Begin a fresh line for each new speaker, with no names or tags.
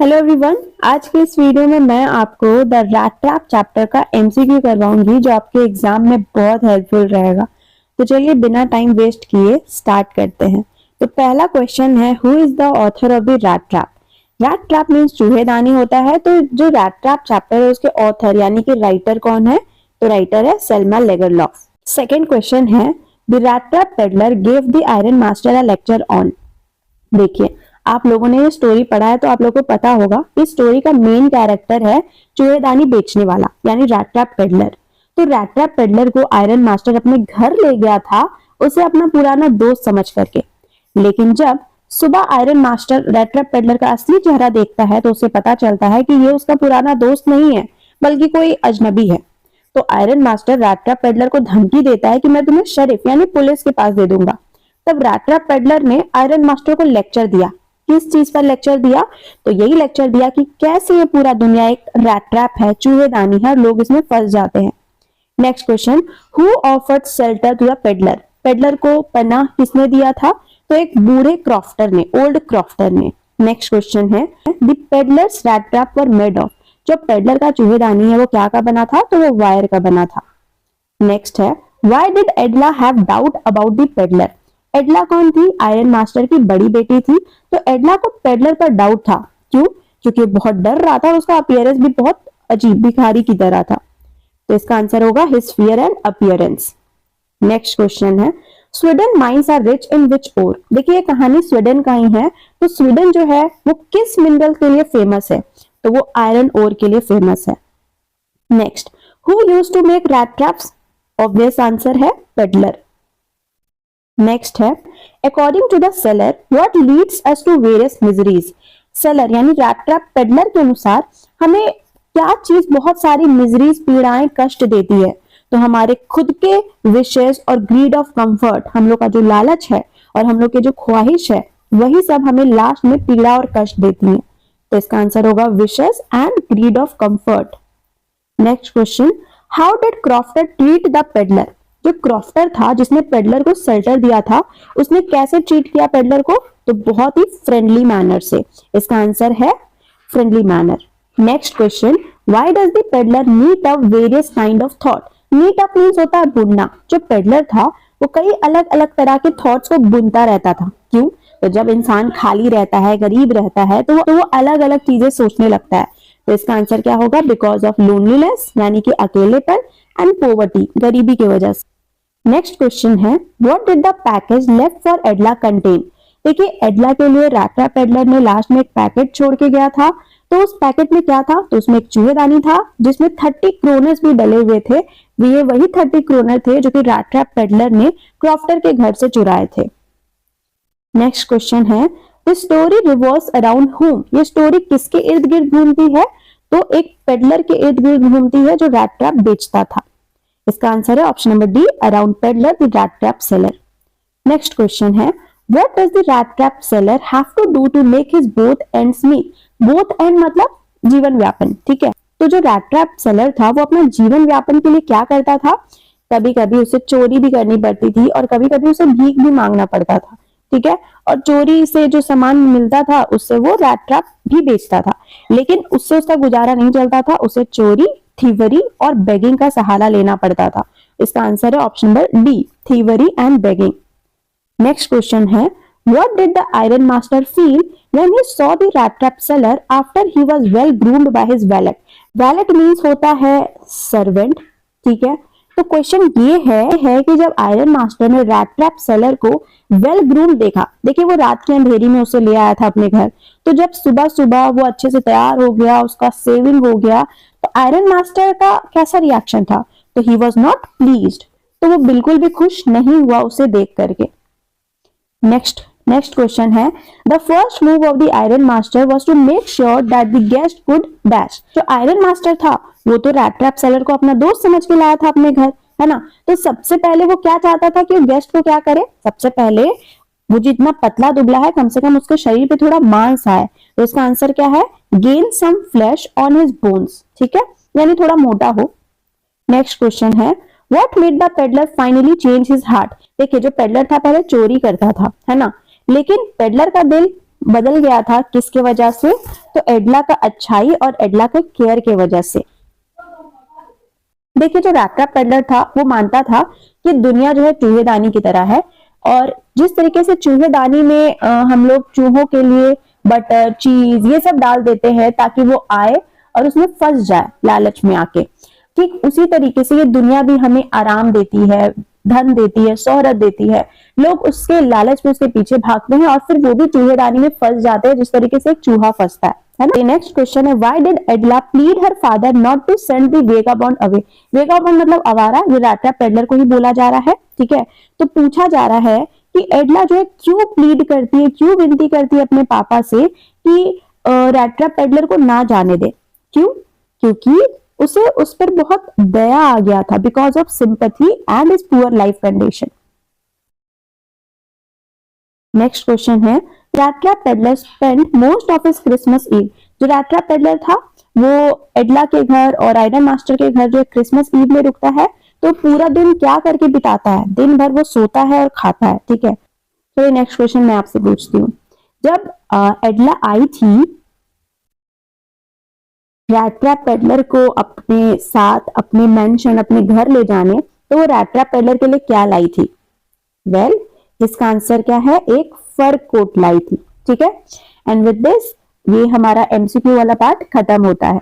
Hello everyone, आज के इस वीडियो में मैं आपको द रैट ट्रैप चैप्टर का एमसीक्यू करवाऊंगी जो आपके एग्जाम में बहुत हेल्पफुल रहेगा। तो चलिए बिना टाइम वेस्ट किए स्टार्ट करते हैं। तो पहला क्वेश्चन है, who is the author of the rat trap. Rat trap means चूहेदानी होता है। तो जो रैट ट्रैप चैप्टर है उसके ऑथर यानी कि राइटर कौन है? तो राइटर है सेल्मा लेगरलॉफ। सेकेंड क्वेश्चन है, the rat trap peddler gave the iron master a lecture on. देखिए, आप लोगों ने ये स्टोरी पढ़ा है तो आप लोगों को पता होगा इस स्टोरी का मेन कैरेक्टर है चूहेदानी बेचने वाला यानी रैट ट्रैप पेडलर। तो रैट ट्रैप पेडलर को आयरन मास्टर अपने घर ले गया था, उसे अपना पुराना दोस्त समझ करके। लेकिन जब सुबह iron master rat trap peddler का असली चेहरा देखता है तो उसे पता चलता है कि ये उसका पुराना दोस्त नहीं है बल्कि कोई अजनबी है। तो iron master rat trap peddler को धमकी देता है कि मैं तुम्हें शरीफ यानी पुलिस के पास दे दूंगा। तब रैट ट्रैप पेडलर ने आयरन मास्टर को लेक्चर दिया। किस चीज पर लेक्चर दिया? तो यही लेक्चर दिया कि कैसे ये पूरा दुनिया एक रैट ट्रैप है, चूहेदानी है और लोग इसमें फंस जाते हैं। Next question, who offered shelter to the peddler. Peddler को पनाह किसने दिया था? तो एक बूढ़े क्रॉफ्टर ने, ओल्ड क्रॉफ्टर ने। नेक्स्ट क्वेश्चन है, the peddlers rat trap were made of. जो पेडलर का चूहेदानी है वो क्या का बना था? तो वो वायर का बना था। नेक्स्ट है, why did Edla have doubt about the peddler. Edla कौन थी? आयरन मास्टर की बड़ी बेटी थी। तो एडला को पेडलर पर डाउट था। क्यों? क्योंकि बहुत डर रहा था और उसका अपीयरेंस भी बहुत अजीब, भिखारी की तरह था। तो इसका आंसर होगा his fear and appearance. Next question है, Sweden mines are rich in which ore. देखिए ये कहानी स्वीडन का ही है। तो स्वीडन जो है वो किस मिनरल के लिए फेमस है? तो वो आयरन ओर के लिए फेमस है। Next, who used to make rat traps. Obvious answer है पेडलर। नेक्स्ट है, according to the seller what leads us to various miseries. Seller यानी रैट ट्रैप पेडलर के अनुसार हमें क्या चीज बहुत सारी मिजरीज, पीड़ाएं, कष्ट देती है? तो हमारे खुद के विशेस और ग्रीड ऑफ कंफर्ट, हम लोग का जो लालच है और हम लोग के जो ख्वाहिश है वही सब हमें लास्ट में पीड़ा और कष्ट देती है। तो इसका आंसर होगा wishes and greed of comfort. Next question, how did crofter treat the peddler. जो क्रॉफ्टर था जिसने पेडलर को शेल्टर दिया था उसने कैसे ट्रीट किया पेडलर को? तो बहुत ही फ्रेंडली मैनर से। इसका आंसर है friendly manner. Next question, why does the peddler knit up various kind of thought. Knit up means होता है बुनना। जो पेडलर था वो कई अलग अलग तरह के थॉट्स को बुनता रहता था। क्यों? तो जब इंसान खाली रहता है, गरीब रहता है तो वो अलग अलग चीजें सोचने लगता है। तो इसका आंसर क्या होगा? बिकॉज ऑफ लोनलीनेस यानी कि अकेलेपन एंड पॉवर्टी, गरीबी की वजह से। नेक्स्ट क्वेश्चन है, what did the package left for एडला contain. देखिए एडला के लिए रैट ट्रैप पेडलर ने लास्ट में एक पैकेट छोड़ के गया था। तो उस पैकेट में क्या था? तो उसमें एक चूहेदानी था जिसमें 30 क्रोनर्स भी डले हुए थे। ये वही 30 क्रोनर थे जो कि रैट ट्रैप पेडलर ने क्रॉफ्टर के घर से चुराए थे। नेक्स्ट क्वेश्चन है, द स्टोरी रिवॉल्व्स अराउंड हुम। ये स्टोरी किसके इर्द गिर्द घूमती है? तो एक पेडलर के इर्द गिर्द घूमती है जो रैट ट्रैप बेचता था। इसका आंसर है option number D, around peddler the rat trap seller. Next question है, what does the rat trap seller have to do to make his both ends meet. Both end मतलब जीवन व्यापन, ठीक है। तो जो रैट ट्रैप सेलर था वो अपना जीवन व्यापन के लिए क्या करता था? कभी कभी उसे चोरी भी करनी पड़ती थी और कभी कभी उसे भीख भी मांगना पड़ता था, ठीक है। और चोरी से जो सामान मिलता था उससे वो रैट ट्रैप भी बेचता था, लेकिन उससे उसका गुजारा नहीं चलता था। उसे चोरी, थीवरी और बेगिंग का सहारा लेना पड़ता था। इसका आंसर है option number D, thievery and begging. Next question है, what did the iron master feel when he saw the rat trap seller after he was well groomed by his valet. Valet means होता है servant, ठीक है। तो question ये है कि जब आयरन मास्टर ने रैट ट्रैप सेलर को वेल ग्रूम्ड देखा, देखिए वो रात की अंधेरी में उसे ले आया था अपने घर, तो जब सुबह सुबह वो अच्छे से तैयार हो गया, उसका सेविंग हो गया, तो आयरन मास्टर का कैसा रिएक्शन था? तो ही वॉज नॉट प्लीज्ड। तो वो बिल्कुल भी खुश नहीं हुआ उसे देख करके। नेक्स्ट क्वेश्चन है, the first move of the iron master was to make sure that the guest could dash. जो आयरन मास्टर था वो तो रैट ट्रैप सेलर को अपना दोस्त समझ के लाया था अपने घर, है ना। तो सबसे पहले वो क्या चाहता था कि गेस्ट को क्या करे? सबसे पहले वो जितना पतला दुबला है कम से कम उसके शरीर पे थोड़ा मांस आए। तो इसका आंसर क्या है? Gain some flesh on his bones, ठीक है, यानी थोड़ा मोटा हो। नेक्स्ट क्वेश्चन है, what made the peddler finally change his heart. देखिए जो पेडलर था पहले चोरी करता था, है ना, लेकिन पेडलर का दिल बदल गया था किसके वजह से? तो एडला का अच्छाई और एडला के केयर के वजह से। देखिए, जो रैट रैप पेडलर था वो मानता था कि दुनिया जो है चूहेदानी की तरह है, और जिस तरीके से चूहेदानी में हम लोग चूहों के लिए बटर, चीज ये सब डाल देते हैं ताकि वो आए और उसमें फंस जाए लालच में आके, ठीक उसी तरीके से ये दुनिया भी हमें आराम देती है, धन देती है, शोहरत देती है। लोग उसके लालच में उसके पीछे भागते हैं और फिर वो भी चूहेदानी में फंस जाते हैं जिस तरीके से एक चूहा फंसता है ना। नेक्स्ट क्वेश्चन है, why did Edla plead her father not to send the vagabond away? Vagabond मतलब आवारा, ये रैट रैप पेडलर को ही बोला जा रहा है, ठीक है। तो पूछा जा रहा है कि एडला जो है क्यों प्लीड करती है, क्यों विनती करती है अपने पापा से कि रैट रैप पेडलर को ना जाने दे। क्यों? क्योंकि उसे उस पर बहुत दया आ गया था, because of sympathy and his poor life condition. Next question है, rat rap peddler spend most of his Christmas eve? जो रैट रैप पेडलर था वो एडला के घर और आयरन मास्टर के घर जो क्रिसमस ईव में रुकता है, तो पूरा दिन क्या करके बिताता है? दिन भर वो सोता है और खाता है, ठीक है। तो ये नेक्स्ट क्वेश्चन मैं आपसे पूछती हूँ, जब एडला आई थी रैट रैप पेडलर को अपने साथ अपने मेंशन अपने घर ले जाने, तो वो रैट रैप पेडलर के लिए क्या लाई थी? वेल, इसका आंसर क्या है? एक फर कोट लाई थी, ठीक है। एंड विद दिस ये हमारा एमसीक्यू वाला पार्ट खत्म होता है।